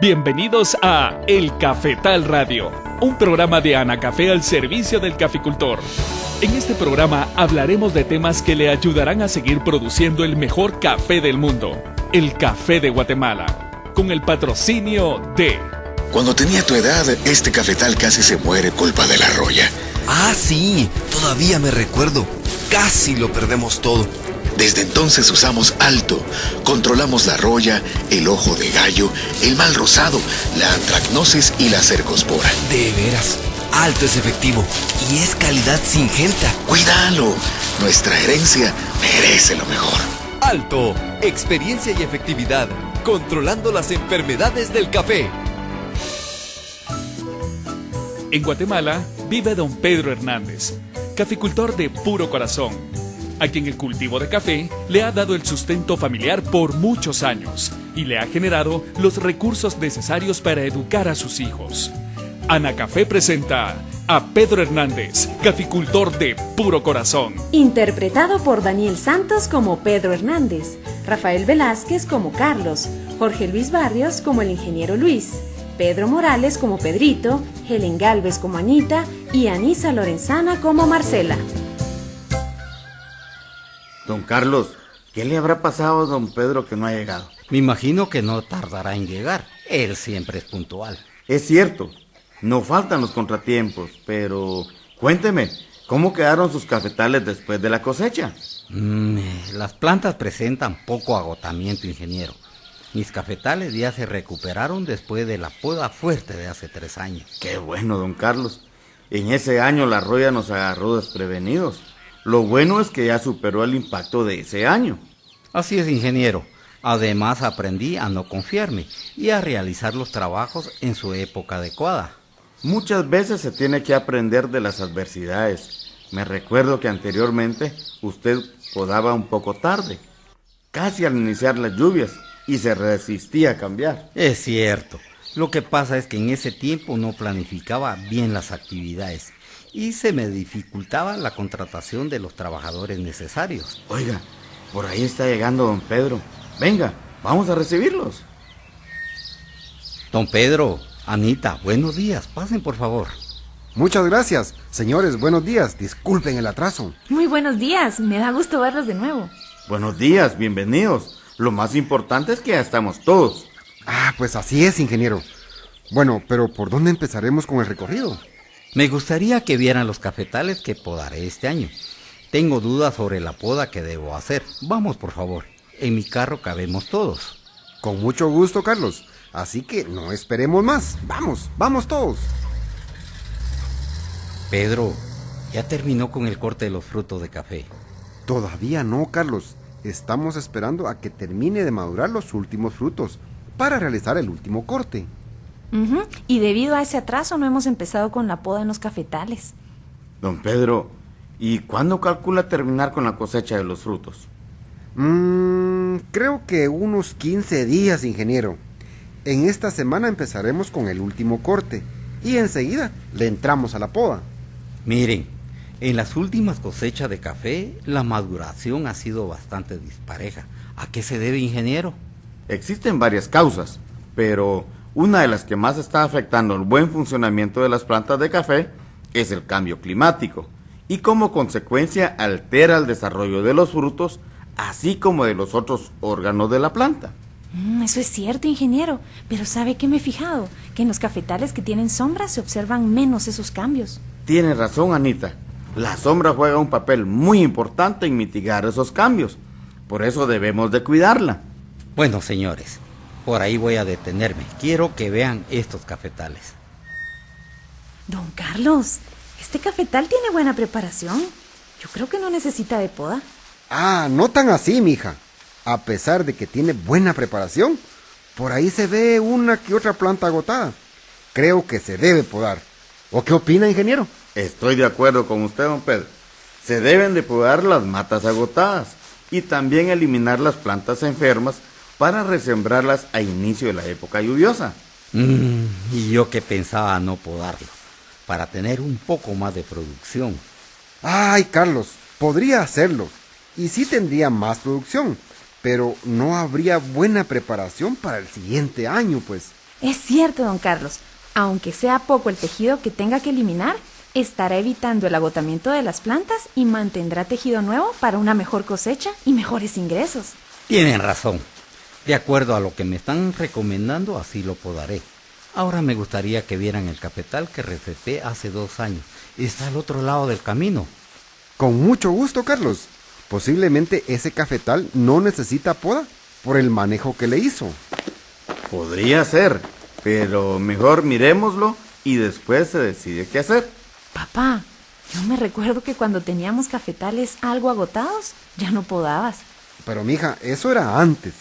Bienvenidos a El Cafetal Radio, un programa de Anacafé al servicio del caficultor. En este programa hablaremos de temas que le ayudarán a seguir produciendo el mejor café del mundo, el café de Guatemala, con el patrocinio de... Cuando tenía tu edad, este cafetal casi se muere culpa de la roya. Ah, sí, todavía me recuerdo. Casi lo perdemos todo. Desde entonces usamos Alto. Controlamos la roya, el ojo de gallo, el mal rosado, la antracnosis y la cercospora. De veras, Alto es efectivo y es calidad Syngenta. ¡Cuídalo! Nuestra herencia merece lo mejor. Alto, experiencia y efectividad, controlando las enfermedades del café. En Guatemala vive don Pedro Hernández, caficultor de puro corazón, a quien el cultivo de café le ha dado el sustento familiar por muchos años y le ha generado los recursos necesarios para educar a sus hijos. Anacafé presenta a Pedro Hernández, caficultor de puro corazón. Interpretado por Daniel Santos como Pedro Hernández, Rafael Velázquez como Carlos, Jorge Luis Barrios como el ingeniero Luis, Pedro Morales como Pedrito, Helen Galvez como Anita y Anisa Lorenzana como Marcela. Don Carlos, ¿qué le habrá pasado a don Pedro que no ha llegado? Me imagino que no tardará en llegar. Él siempre es puntual. Es cierto, no faltan los contratiempos, pero cuénteme, ¿cómo quedaron sus cafetales después de la cosecha? Las plantas presentan poco agotamiento, ingeniero. Mis cafetales ya se recuperaron después de la poda fuerte de hace 3 años. Qué bueno, don Carlos. En ese año la roya nos agarró desprevenidos. Lo bueno es que ya superó el impacto de ese año. Así es, ingeniero. Además aprendí a no confiarme y a realizar los trabajos en su época adecuada. Muchas veces se tiene que aprender de las adversidades. Me recuerdo que anteriormente usted podaba un poco tarde, casi al iniciar las lluvias, y se resistía a cambiar. Es cierto. Lo que pasa es que en ese tiempo no planificaba bien las actividades y se me dificultaba la contratación de los trabajadores necesarios. Oiga, por ahí está llegando don Pedro. Venga, vamos a recibirlos. Don Pedro, Anita, buenos días. Pasen, por favor. Muchas gracias. Señores, buenos días. Disculpen el atraso. Muy buenos días. Me da gusto verlos de nuevo. Buenos días, bienvenidos. Lo más importante es que ya estamos todos. Ah, pues así es, ingeniero. Bueno, pero ¿por dónde empezaremos con el recorrido? Me gustaría que vieran los cafetales que podaré este año. Tengo dudas sobre la poda que debo hacer. Vamos, por favor. En mi carro cabemos todos. Con mucho gusto, Carlos. Así que no esperemos más. Vamos todos. Pedro, ¿ya terminó con el corte de los frutos de café? Todavía no, Carlos. Estamos esperando a que termine de madurar los últimos frutos para realizar el último corte. Y debido a ese atraso no hemos empezado con la poda en los cafetales. Don Pedro, ¿y cuándo calcula terminar con la cosecha de los frutos? Creo que unos 15 días, ingeniero. En esta semana empezaremos con el último corte y enseguida le entramos a la poda. Miren, en las últimas cosechas de café, la maduración ha sido bastante dispareja. ¿A qué se debe, ingeniero? Existen varias causas, pero una de las que más está afectando el buen funcionamiento de las plantas de café es el cambio climático, y como consecuencia altera el desarrollo de los frutos, así como de los otros órganos de la planta. Eso es cierto, ingeniero, pero ¿sabe qué me he fijado? Que en los cafetales que tienen sombra se observan menos esos cambios. Tiene razón, Anita. La sombra juega un papel muy importante en mitigar esos cambios. Por eso debemos de cuidarla. Bueno, señores, por ahí voy a detenerme. Quiero que vean estos cafetales. Don Carlos, este cafetal tiene buena preparación. Yo creo que no necesita de poda. Ah, no tan así, mija. A pesar de que tiene buena preparación, por ahí se ve una que otra planta agotada. Creo que se debe podar. ¿O qué opina, ingeniero? Estoy de acuerdo con usted, don Pedro. Se deben de podar las matas agotadas y también eliminar las plantas enfermas para resembrarlas a inicio de la época lluviosa. Y yo que pensaba no podarlo, para tener un poco más de producción. Ay, Carlos, podría hacerlo. Y sí tendría más producción. pero no habría buena preparación para el siguiente año, pues. Es cierto, don Carlos. Aunque sea poco el tejido que tenga que eliminar, estará evitando el agotamiento de las plantas y mantendrá tejido nuevo para una mejor cosecha y mejores ingresos. Tienen razón. De acuerdo a lo que me están recomendando, así lo podaré. Ahora me gustaría que vieran el cafetal que receté hace 2 años. Está al otro lado del camino. Con mucho gusto, Carlos. Posiblemente ese cafetal no necesita poda por el manejo que le hizo. Podría ser, pero mejor miremoslo y después se decide qué hacer. Papá, yo me recuerdo que cuando teníamos cafetales algo agotados, ya no podabas. Pero mija, eso era antes.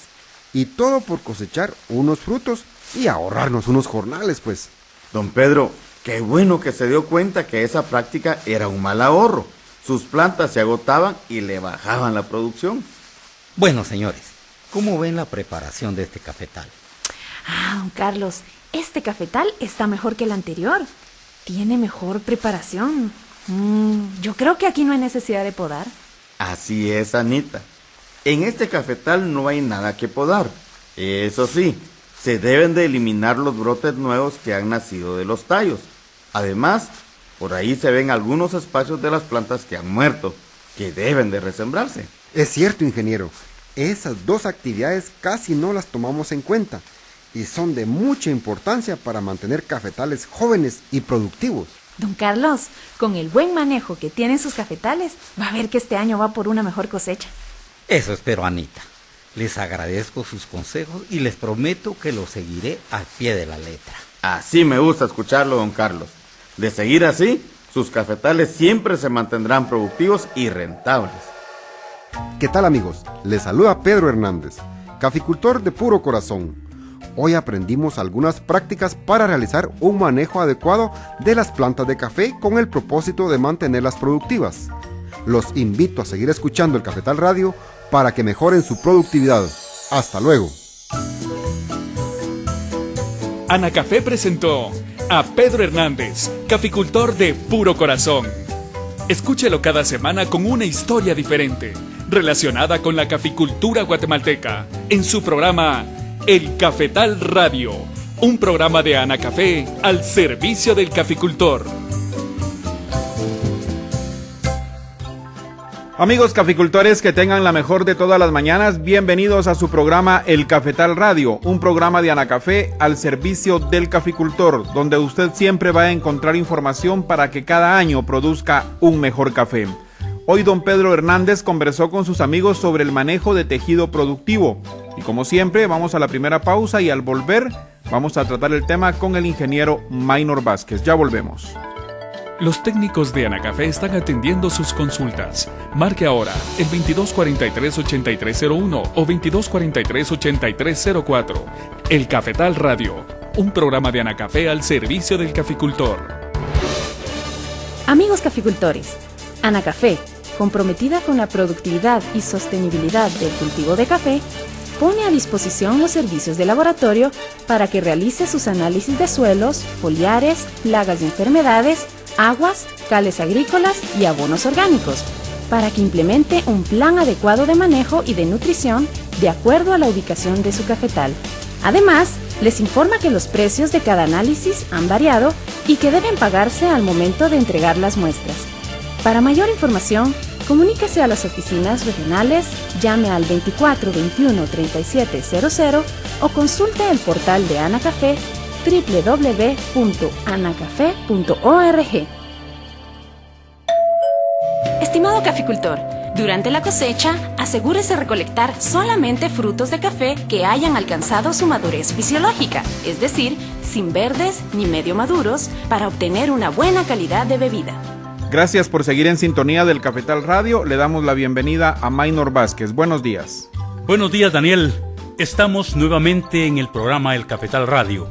Y todo por cosechar unos frutos y ahorrarnos unos jornales, pues. Don Pedro, qué bueno que se dio cuenta que esa práctica era un mal ahorro. Sus plantas se agotaban y le bajaban la producción. Bueno, señores, ¿cómo ven la preparación de este cafetal? Don Carlos, este cafetal está mejor que el anterior. Tiene mejor preparación. Yo creo que aquí no hay necesidad de podar. Así es, Anita. En este cafetal no hay nada que podar. Eso sí, se deben de eliminar los brotes nuevos que han nacido de los tallos. Además, por ahí se ven algunos espacios de las plantas que han muerto, que deben de resembrarse. Es cierto, ingeniero. Esas 2 actividades casi no las tomamos en cuenta y son de mucha importancia para mantener cafetales jóvenes y productivos. Don Carlos, con el buen manejo que tienen sus cafetales, va a ver que este año va por una mejor cosecha. Eso espero, Anita. Les agradezco sus consejos y les prometo que los seguiré al pie de la letra. Así me gusta escucharlo, don Carlos. De seguir así, sus cafetales siempre se mantendrán productivos y rentables. ¿Qué tal, amigos? Les saluda Pedro Hernández, caficultor de puro corazón. Hoy aprendimos algunas prácticas para realizar un manejo adecuado de las plantas de café con el propósito de mantenerlas productivas. Los invito a seguir escuchando el Cafetal Radio para que mejoren su productividad. ¡Hasta luego! Anacafé presentó a Pedro Hernández, caficultor de puro corazón. Escúchelo cada semana con una historia diferente, relacionada con la caficultura guatemalteca, en su programa El Cafetal Radio, un programa de Anacafé al servicio del caficultor. Amigos caficultores, que tengan la mejor de todas las mañanas, bienvenidos a su programa El Cafetal Radio, un programa de Anacafé al servicio del caficultor, donde usted siempre va a encontrar información para que cada año produzca un mejor café. Hoy don Pedro Hernández conversó con sus amigos sobre el manejo de tejido productivo. Y como siempre, vamos a la primera pausa y al volver vamos a tratar el tema con el ingeniero Maynor Vázquez. Ya volvemos. Los técnicos de Anacafé están atendiendo sus consultas. Marque ahora el 2243-8301 o 2243-8304. El Cafetal Radio, un programa de Anacafé al servicio del caficultor. Amigos caficultores, Anacafé, comprometida con la productividad y sostenibilidad del cultivo de café, pone a disposición los servicios de laboratorio para que realice sus análisis de suelos, foliares, plagas y enfermedades, aguas, cales agrícolas y abonos orgánicos, para que implemente un plan adecuado de manejo y de nutrición de acuerdo a la ubicación de su cafetal. Además, les informa que los precios de cada análisis han variado y que deben pagarse al momento de entregar las muestras. Para mayor información, comuníquese a las oficinas regionales, llame al 24 21 37 00 o consulte el portal de Anacafé www.anacafé.org. Estimado caficultor, durante la cosecha, asegúrese recolectar solamente frutos de café que hayan alcanzado su madurez fisiológica, es decir, sin verdes ni medio maduros, para obtener una buena calidad de bebida. Gracias por seguir en sintonía del Cafetal Radio. Le damos la bienvenida a Maynor Vázquez. Buenos días. Buenos días, Daniel. Estamos nuevamente en el programa El Cafetal Radio.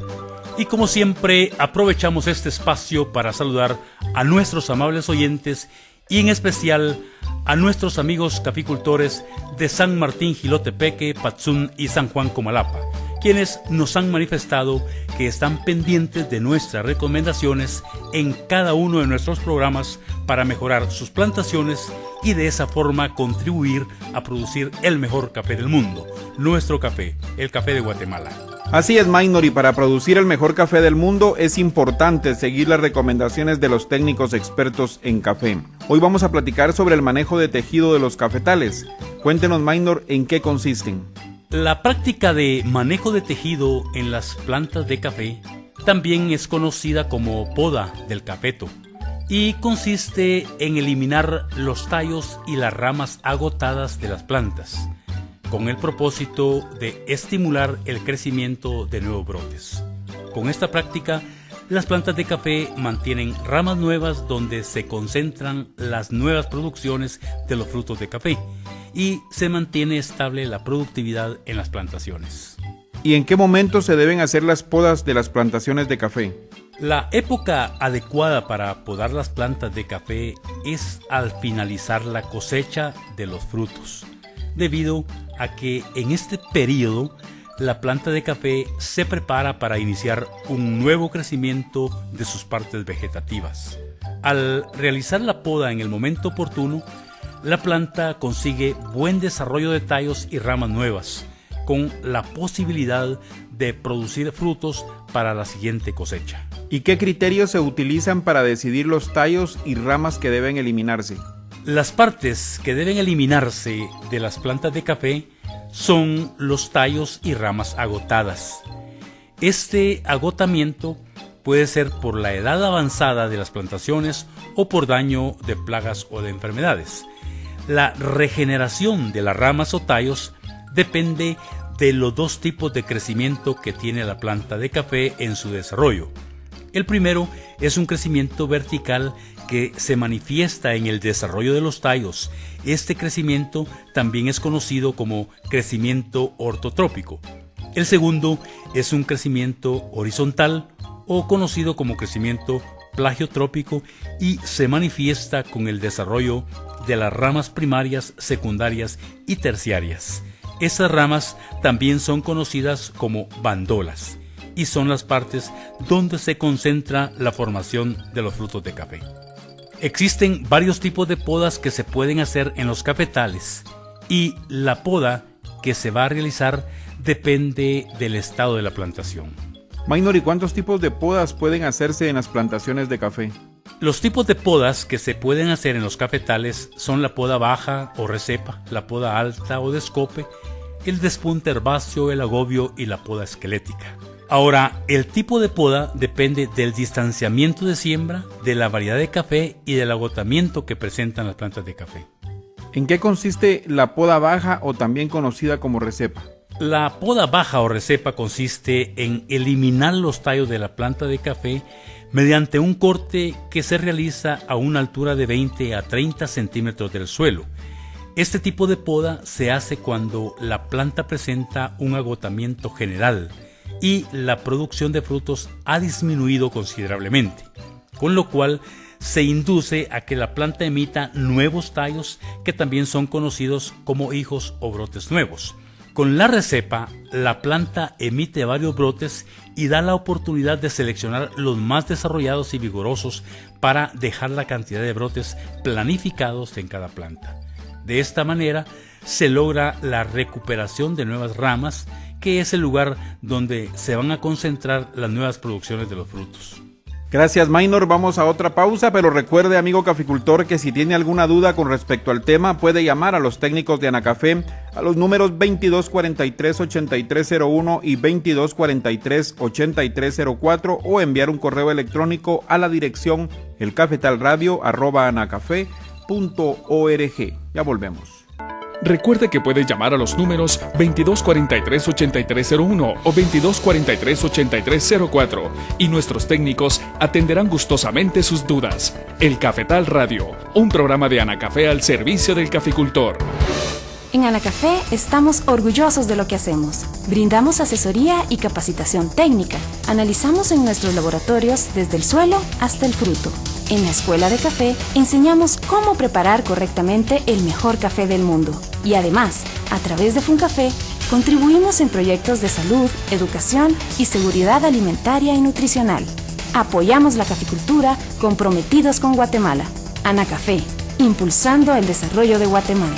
Y como siempre, aprovechamos este espacio para saludar a nuestros amables oyentes y en especial a nuestros amigos caficultores de San Martín Jilotepeque, Patzún y San Juan Comalapa, quienes nos han manifestado que están pendientes de nuestras recomendaciones en cada uno de nuestros programas para mejorar sus plantaciones y de esa forma contribuir a producir el mejor café del mundo, nuestro café, el café de Guatemala. Así es, Maynor, y para producir el mejor café del mundo es importante seguir las recomendaciones de los técnicos expertos en café. Hoy vamos a platicar sobre el manejo de tejido de los cafetales. Cuéntenos, Maynor, ¿en qué consisten? La práctica de manejo de tejido en las plantas de café también es conocida como poda del cafeto y consiste en eliminar los tallos y las ramas agotadas de las plantas, con el propósito de estimular el crecimiento de nuevos brotes. Con esta práctica, las plantas de café mantienen ramas nuevas donde se concentran las nuevas producciones de los frutos de café y se mantiene estable la productividad en las plantaciones. ¿Y en qué momento se deben hacer las podas de las plantaciones de café? La época adecuada para podar las plantas de café es al finalizar la cosecha de los frutos, debido a que en este periodo la planta de café se prepara para iniciar un nuevo crecimiento de sus partes vegetativas. Al realizar la poda en el momento oportuno, la planta consigue buen desarrollo de tallos y ramas nuevas, con la posibilidad de producir frutos para la siguiente cosecha. ¿Y qué criterios se utilizan para decidir los tallos y ramas que deben eliminarse? Las partes que deben eliminarse de las plantas de café son los tallos y ramas agotadas. Este agotamiento puede ser por la edad avanzada de las plantaciones o por daño de plagas o de enfermedades. La regeneración de las ramas o tallos depende de los dos tipos de crecimiento que tiene la planta de café en su desarrollo. El primero es un crecimiento vertical que se manifiesta en el desarrollo de los tallos. Este crecimiento también es conocido como crecimiento ortotrópico. El segundo es un crecimiento horizontal o conocido como crecimiento plagiotrópico y se manifiesta con el desarrollo de las ramas primarias, secundarias y terciarias. Esas ramas también son conocidas como bandolas y son las partes donde se concentra la formación de los frutos de café. Existen varios tipos de podas que se pueden hacer en los cafetales y la poda que se va a realizar depende del estado de la plantación. Maynor, ¿y cuántos tipos de podas pueden hacerse en las plantaciones de café? Los tipos de podas que se pueden hacer en los cafetales son la poda baja o recepa, la poda alta o descope, el despunte herbáceo, el agobio y la poda esquelética. Ahora, el tipo de poda depende del distanciamiento de siembra, de la variedad de café y del agotamiento que presentan las plantas de café. ¿En qué consiste la poda baja o también conocida como recepa? La poda baja o recepa consiste en eliminar los tallos de la planta de café mediante un corte que se realiza a una altura de 20 a 30 centímetros del suelo. Este tipo de poda se hace cuando la planta presenta un agotamiento general y la producción de frutos ha disminuido considerablemente, con lo cual se induce a que la planta emita nuevos tallos que también son conocidos como hijos o brotes nuevos. Con la recepa, la planta emite varios brotes y da la oportunidad de seleccionar los más desarrollados y vigorosos para dejar la cantidad de brotes planificados en cada planta. De esta manera, se logra la recuperación de nuevas ramas, que es el lugar donde se van a concentrar las nuevas producciones de los frutos. Gracias, Maynor. Vamos a otra pausa, pero recuerde, amigo caficultor, que si tiene alguna duda con respecto al tema, puede llamar a los técnicos de Anacafé a los números 2243-8301 y 2243-8304 o enviar un correo electrónico a la dirección elcafetalradio@anacafé.org. Ya volvemos. Recuerde que puede llamar a los números 2243-8301 o 2243-8304 y nuestros técnicos atenderán gustosamente sus dudas. El Cafetal Radio, un programa de Anacafé al servicio del caficultor. En Anacafé estamos orgullosos de lo que hacemos. Brindamos asesoría y capacitación técnica. Analizamos en nuestros laboratorios desde el suelo hasta el fruto. En la Escuela de Café enseñamos cómo preparar correctamente el mejor café del mundo. Y además, a través de FunCafé, Contribuimos en proyectos de salud, educación y seguridad alimentaria y nutricional. Apoyamos la caficultura, comprometidos con Guatemala. Anacafé, impulsando el desarrollo de Guatemala.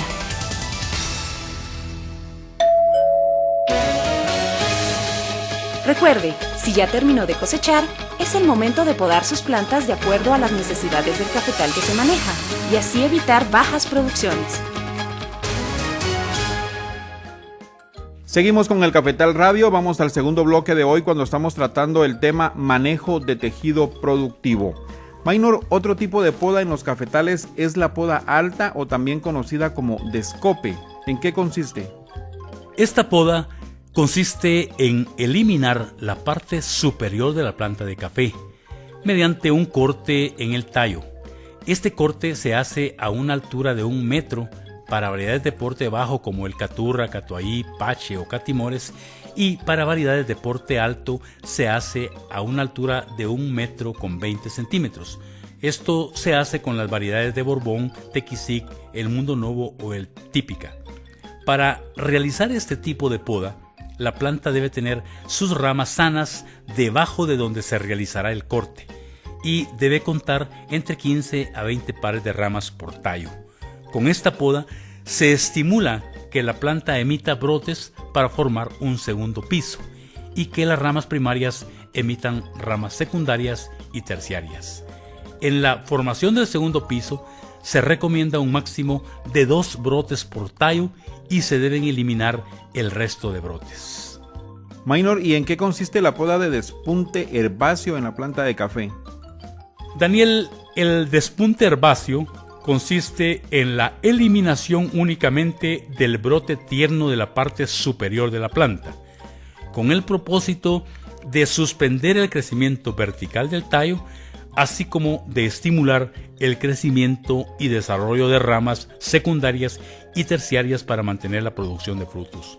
Recuerde, si ya terminó de cosechar, es el momento de podar sus plantas de acuerdo a las necesidades del cafetal que se maneja y así evitar bajas producciones. Seguimos con el Cafetal Radio, vamos al segundo bloque de hoy cuando estamos tratando el tema manejo de tejido productivo. Maynor, otro tipo de poda en los cafetales es la poda alta o también conocida como descope. ¿En qué consiste? Esta poda consiste en eliminar la parte superior de la planta de café mediante un corte en el tallo. Este corte se hace a una altura de 1 metro para variedades de porte bajo como el caturra, catuahí, pache o catimores, y para variedades de porte alto se hace a una altura de 1 metro con 20 centímetros. Esto se hace con las variedades de Borbón, Tequisic, el Mundo Nuevo o el Típica. Para realizar este tipo de poda, la planta debe tener sus ramas sanas debajo de donde se realizará el corte y debe contar entre 15 a 20 pares de ramas por tallo. Con esta poda se estimula que la planta emita brotes para formar un segundo piso y que las ramas primarias emitan ramas secundarias y terciarias. En la formación del segundo piso se recomienda un máximo de 2 brotes por tallo y se deben eliminar el resto de brotes. Maynor, ¿y en qué consiste la poda de despunte herbáceo en la planta de café? Daniel, el despunte herbáceo consiste en la eliminación únicamente del brote tierno de la parte superior de la planta, con el propósito de suspender el crecimiento vertical del tallo, así como de estimular el crecimiento y desarrollo de ramas secundarias y terciarias para mantener la producción de frutos.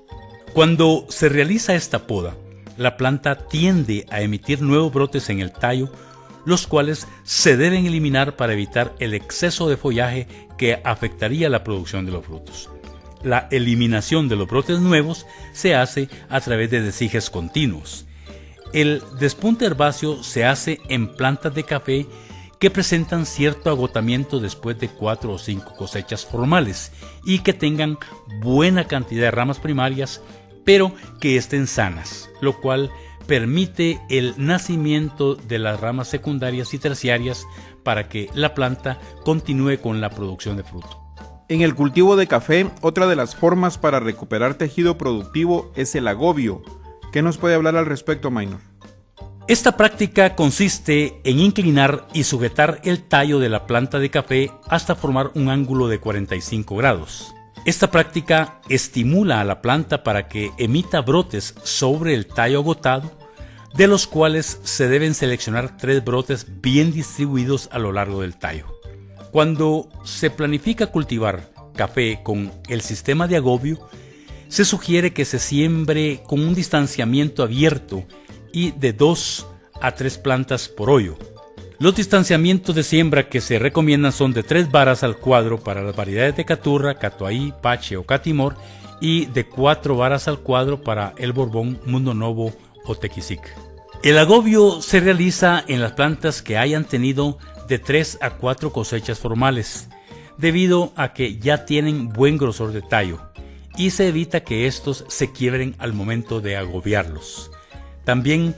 Cuando se realiza esta poda, la planta tiende a emitir nuevos brotes en el tallo, los cuales se deben eliminar para evitar el exceso de follaje que afectaría la producción de los frutos. La eliminación de los brotes nuevos se hace a través de deshijes continuos. El despunte herbáceo se hace en plantas de café que presentan cierto agotamiento después de 4 o 5 cosechas formales y que tengan buena cantidad de ramas primarias, pero que estén sanas, lo cual permite el nacimiento de las ramas secundarias y terciarias para que la planta continúe con la producción de fruto. En el cultivo de café, otra de las formas para recuperar tejido productivo es el agobio. ¿Qué nos puede hablar al respecto, Maynor? Esta práctica consiste en inclinar y sujetar el tallo de la planta de café hasta formar un ángulo de 45 grados. Esta práctica estimula a la planta para que emita brotes sobre el tallo agotado, de los cuales se deben seleccionar 3 brotes bien distribuidos a lo largo del tallo. Cuando se planifica cultivar café con el sistema de agobio, se sugiere que se siembre con un distanciamiento abierto y de 2 a 3 plantas por hoyo. Los distanciamientos de siembra que se recomiendan son de 3 varas al cuadro para las variedades de caturra, catuahí, pache o catimor y de 4 varas al cuadro para el Borbón, Mundo Nuevo o Tequisic. El agobio se realiza en las plantas que hayan tenido de 3 a 4 cosechas formales, debido a que ya tienen buen grosor de tallo, y se evita que estos se quiebren al momento de agobiarlos. También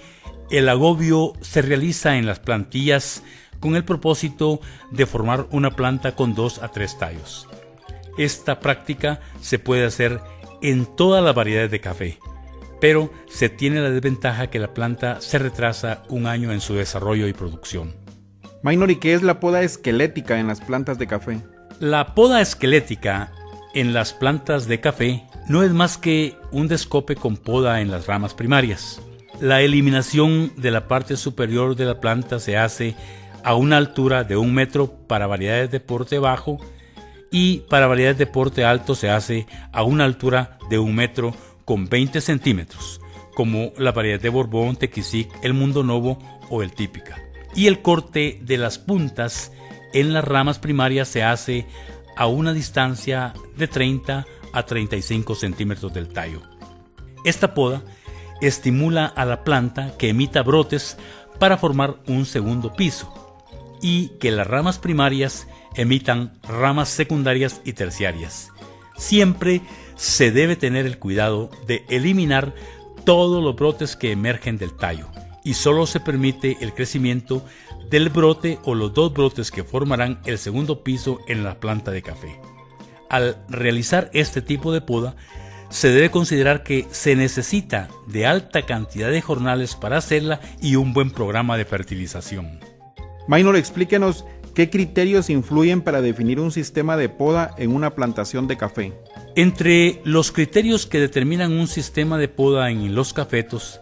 el agobio se realiza en las plantillas con el propósito de formar una planta con 2 a 3 tallos. Esta práctica se puede hacer en todas las variedades de café, pero se tiene la desventaja que la planta se retrasa 1 año en su desarrollo y producción. Maynor, ¿y qué es la poda esquelética en las plantas de café? La poda esquelética en las plantas de café no es más que un descope con poda en las ramas primarias. La eliminación de la parte superior de la planta se hace a una altura de 1 metro para variedades de porte bajo y para variedades de porte alto se hace a una altura de 1 metro con 20 centímetros, como la variedad de Borbón, Tequisic, el Mundo Nuevo o el Típica. Y el corte de las puntas en las ramas primarias se hace a una distancia de 30 a 35 centímetros del tallo. Esta poda estimula a la planta que emita brotes para formar un segundo piso y que las ramas primarias emitan ramas secundarias y terciarias. Siempre se debe tener el cuidado de eliminar todos los brotes que emergen del tallo y solo se permite el crecimiento del brote o los dos brotes que formarán el segundo piso en la planta de café. Al realizar este tipo de poda, se debe considerar que se necesita de alta cantidad de jornales para hacerla y un buen programa de fertilización. Maynor, explíquenos qué criterios influyen para definir un sistema de poda en una plantación de café. Entre los criterios que determinan un sistema de poda en los cafetos,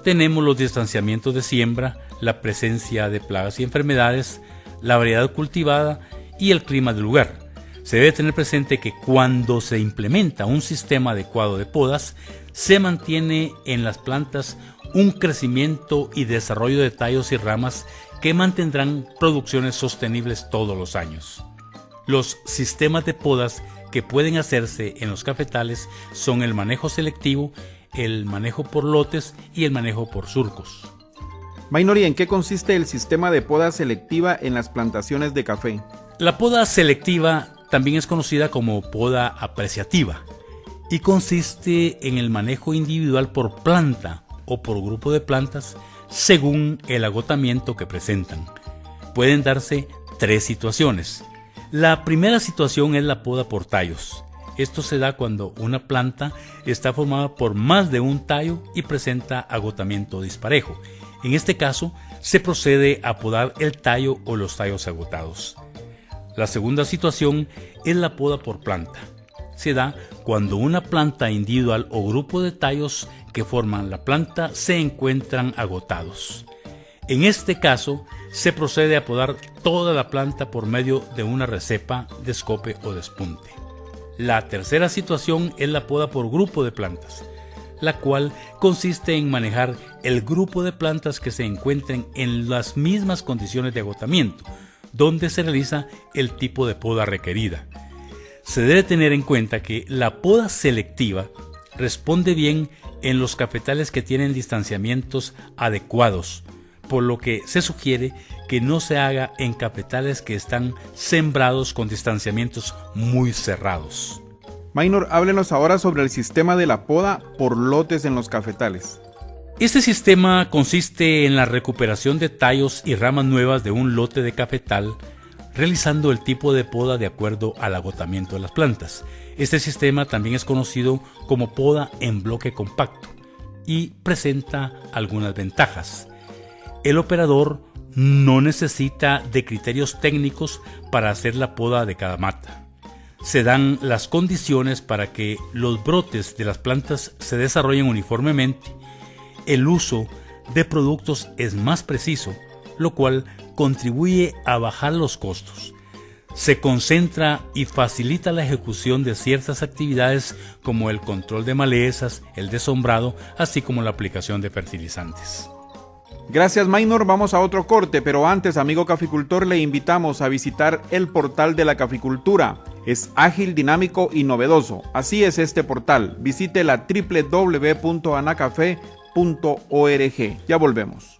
tenemos los distanciamientos de siembra, la presencia de plagas y enfermedades, la variedad cultivada y el clima del lugar. Se debe tener presente que cuando se implementa un sistema adecuado de podas, se mantiene en las plantas un crecimiento y desarrollo de tallos y ramas que mantendrán producciones sostenibles todos los años. Los sistemas de podas que pueden hacerse en los cafetales son el manejo selectivo, el manejo por lotes y el manejo por surcos. Maynor, ¿y en qué consiste el sistema de poda selectiva en las plantaciones de café? La poda selectiva también es conocida como poda apreciativa y consiste en el manejo individual por planta o por grupo de plantas según el agotamiento que presentan. Pueden darse tres situaciones. La primera situación es la poda por tallos. Esto se da cuando una planta está formada por más de un tallo y presenta agotamiento disparejo. En este caso, se procede a podar el tallo o los tallos agotados. La segunda situación es la poda por planta. Se da cuando una planta individual o grupo de tallos que forman la planta se encuentran agotados. En este caso, se procede a podar toda la planta por medio de una recepa, descope o despunte. La tercera situación es la poda por grupo de plantas, la cual consiste en manejar el grupo de plantas que se encuentren en las mismas condiciones de agotamiento, donde se realiza el tipo de poda requerida. Se debe tener en cuenta que la poda selectiva responde bien en los cafetales que tienen distanciamientos adecuados, por lo que se sugiere que no se haga en cafetales que están sembrados con distanciamientos muy cerrados. Maynor, háblenos ahora sobre el sistema de la poda por lotes en los cafetales. Este sistema consiste en la recuperación de tallos y ramas nuevas de un lote de cafetal, realizando el tipo de poda de acuerdo al agotamiento de las plantas. Este sistema también es conocido como poda en bloque compacto y presenta algunas ventajas. El operador no necesita de criterios técnicos para hacer la poda de cada mata. Se dan las condiciones para que los brotes de las plantas se desarrollen uniformemente. El uso de productos es más preciso, lo cual contribuye a bajar los costos. Se concentra y facilita la ejecución de ciertas actividades como el control de malezas, el desombrado, así como la aplicación de fertilizantes. Gracias, Maynor. Vamos a otro corte, pero antes, amigo caficultor, le invitamos a visitar el portal de la caficultura. Es ágil, dinámico y novedoso. Así es este portal. Visite la www.anacafe.org. Ya volvemos.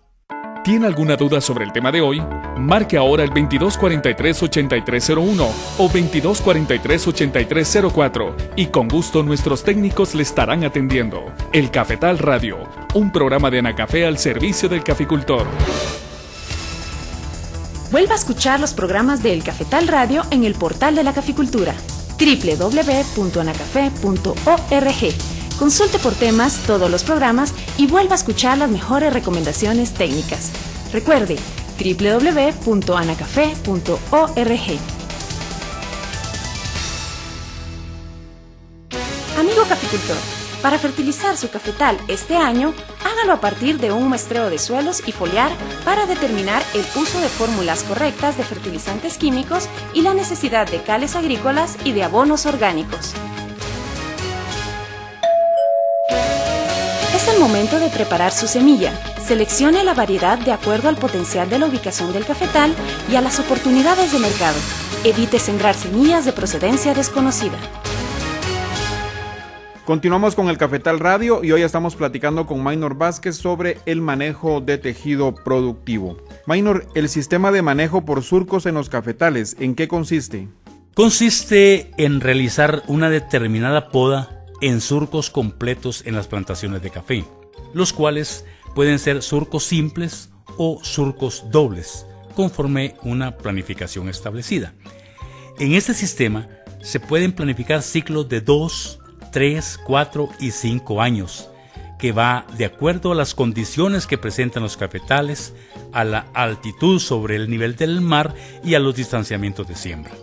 ¿Tiene alguna duda sobre el tema de hoy? Marque ahora el 2243-8301 o 2243-8304 y con gusto nuestros técnicos le estarán atendiendo. El Cafetal Radio, un programa de Anacafé al servicio del caficultor. Vuelva a escuchar los programas de El Cafetal Radio en el portal de la caficultura, www.anacafe.org. Consulte por temas todos los programas y vuelva a escuchar las mejores recomendaciones técnicas. Recuerde, www.anacafe.org. Amigo caficultor, para fertilizar su cafetal este año, hágalo a partir de un muestreo de suelos y foliar para determinar el uso de fórmulas correctas de fertilizantes químicos y la necesidad de cales agrícolas y de abonos orgánicos. Es el momento de preparar su semilla. Seleccione la variedad de acuerdo al potencial de la ubicación del cafetal y a las oportunidades de mercado. Evite sembrar semillas de procedencia desconocida. Continuamos con el Cafetal Radio y hoy estamos platicando con Maynor Vázquez sobre el manejo de tejido productivo. Maynor, el sistema de manejo por surcos en los cafetales, ¿en qué consiste? Consiste en realizar una determinada poda en surcos completos en las plantaciones de café, los cuales pueden ser surcos simples o surcos dobles, conforme una planificación establecida. En este sistema se pueden planificar ciclos de 2, 3, 4 y 5 años, que va de acuerdo a las condiciones que presentan los cafetales, a la altitud sobre el nivel del mar y a los distanciamientos de siembra.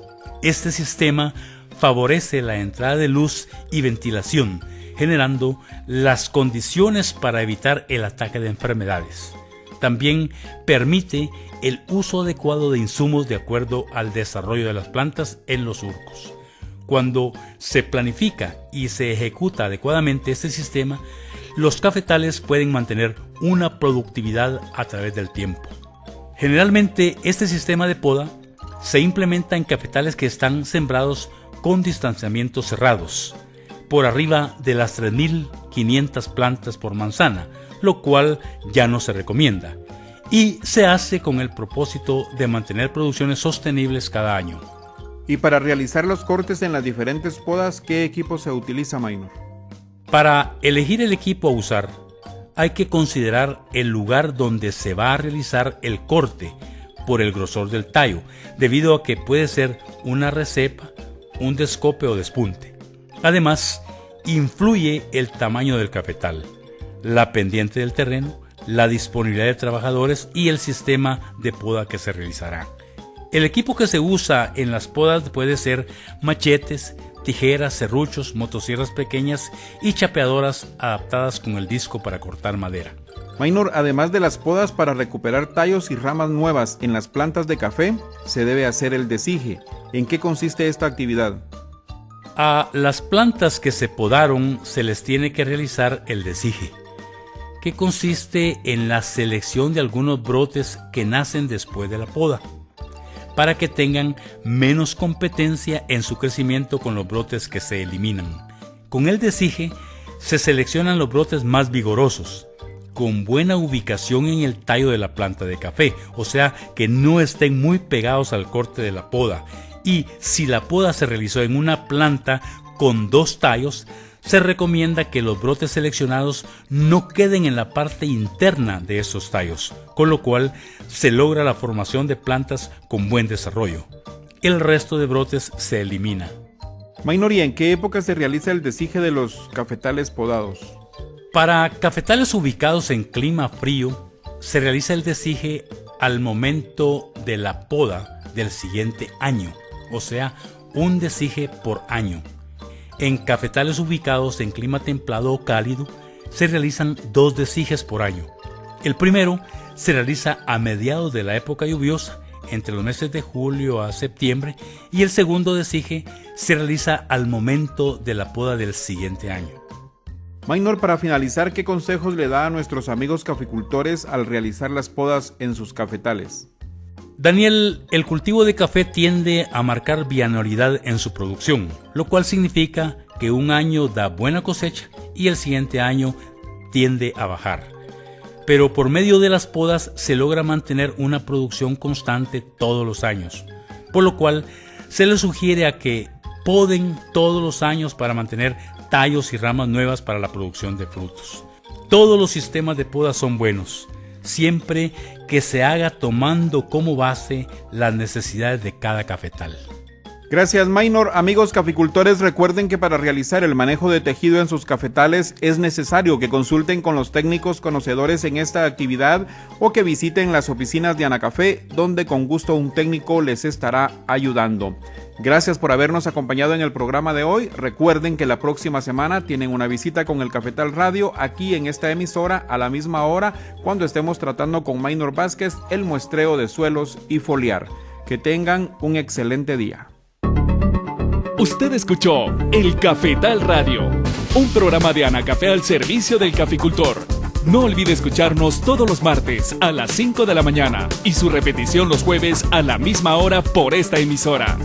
Este sistema favorece la entrada de luz y ventilación, generando las condiciones para evitar el ataque de enfermedades. También permite el uso adecuado de insumos de acuerdo al desarrollo de las plantas en los surcos. Cuando se planifica y se ejecuta adecuadamente este sistema, los cafetales pueden mantener una productividad a través del tiempo. Generalmente, este sistema de poda se implementa en cafetales que están sembrados con distanciamientos cerrados, por arriba de las 3.500 plantas por manzana, lo cual ya no se recomienda, y se hace con el propósito de mantener producciones sostenibles cada año. Y para realizar los cortes en las diferentes podas, ¿qué equipo se utiliza, Maynor? Para elegir el equipo a usar, hay que considerar el lugar donde se va a realizar el corte por el grosor del tallo, debido a que puede ser una recepa, un descope o despunte. Además, influye el tamaño del cafetal, la pendiente del terreno, la disponibilidad de trabajadores y el sistema de poda que se realizará. El equipo que se usa en las podas puede ser machetes, tijeras, serruchos, motosierras pequeñas y chapeadoras adaptadas con el disco para cortar madera. Maynor, además de las podas para recuperar tallos y ramas nuevas en las plantas de café, se debe hacer el desige. ¿En qué consiste esta actividad? A las plantas que se podaron se les tiene que realizar el desige, que consiste en la selección de algunos brotes que nacen después de la poda, para que tengan menos competencia en su crecimiento con los brotes que se eliminan. Con el desige se seleccionan los brotes más vigorosos, con buena ubicación en el tallo de la planta de café, o sea que no estén muy pegados al corte de la poda, y si la poda se realizó en una planta con 2 tallos, se recomienda que los brotes seleccionados no queden en la parte interna de esos tallos, con lo cual se logra la formación de plantas con buen desarrollo. El resto de brotes se elimina. Maynor, ¿y en qué época se realiza el desige de los cafetales podados? Para cafetales ubicados en clima frío, se realiza el desige al momento de la poda del siguiente año, o sea, un desige por año. En cafetales ubicados en clima templado o cálido, se realizan 2 desiges por año. El primero se realiza a mediados de la época lluviosa, entre los meses de julio a septiembre, y el segundo desige se realiza al momento de la poda del siguiente año. Maynor, para finalizar, ¿qué consejos le da a nuestros amigos caficultores al realizar las podas en sus cafetales? Daniel, el cultivo de café tiende a marcar bianualidad en su producción, lo cual significa que un año da buena cosecha y el siguiente año tiende a bajar. Pero por medio de las podas se logra mantener una producción constante todos los años, por lo cual se les sugiere a que poden todos los años para mantener tallos y ramas nuevas para la producción de frutos. Todos los sistemas de poda son buenos, siempre que se haga tomando como base las necesidades de cada cafetal. Gracias, Maynor. Amigos caficultores, recuerden que para realizar el manejo de tejido en sus cafetales es necesario que consulten con los técnicos conocedores en esta actividad o que visiten las oficinas de Anacafé, donde con gusto un técnico les estará ayudando. Gracias por habernos acompañado en el programa de hoy. Recuerden que la próxima semana tienen una visita con el Cafetal Radio aquí en esta emisora a la misma hora, cuando estemos tratando con Maynor Vázquez el muestreo de suelos y foliar. Que tengan un excelente día. Usted escuchó El Cafetal Radio, un programa de Anacafé al servicio del caficultor. No olvide escucharnos todos los martes a las 5 de la mañana y su repetición los jueves a la misma hora por esta emisora.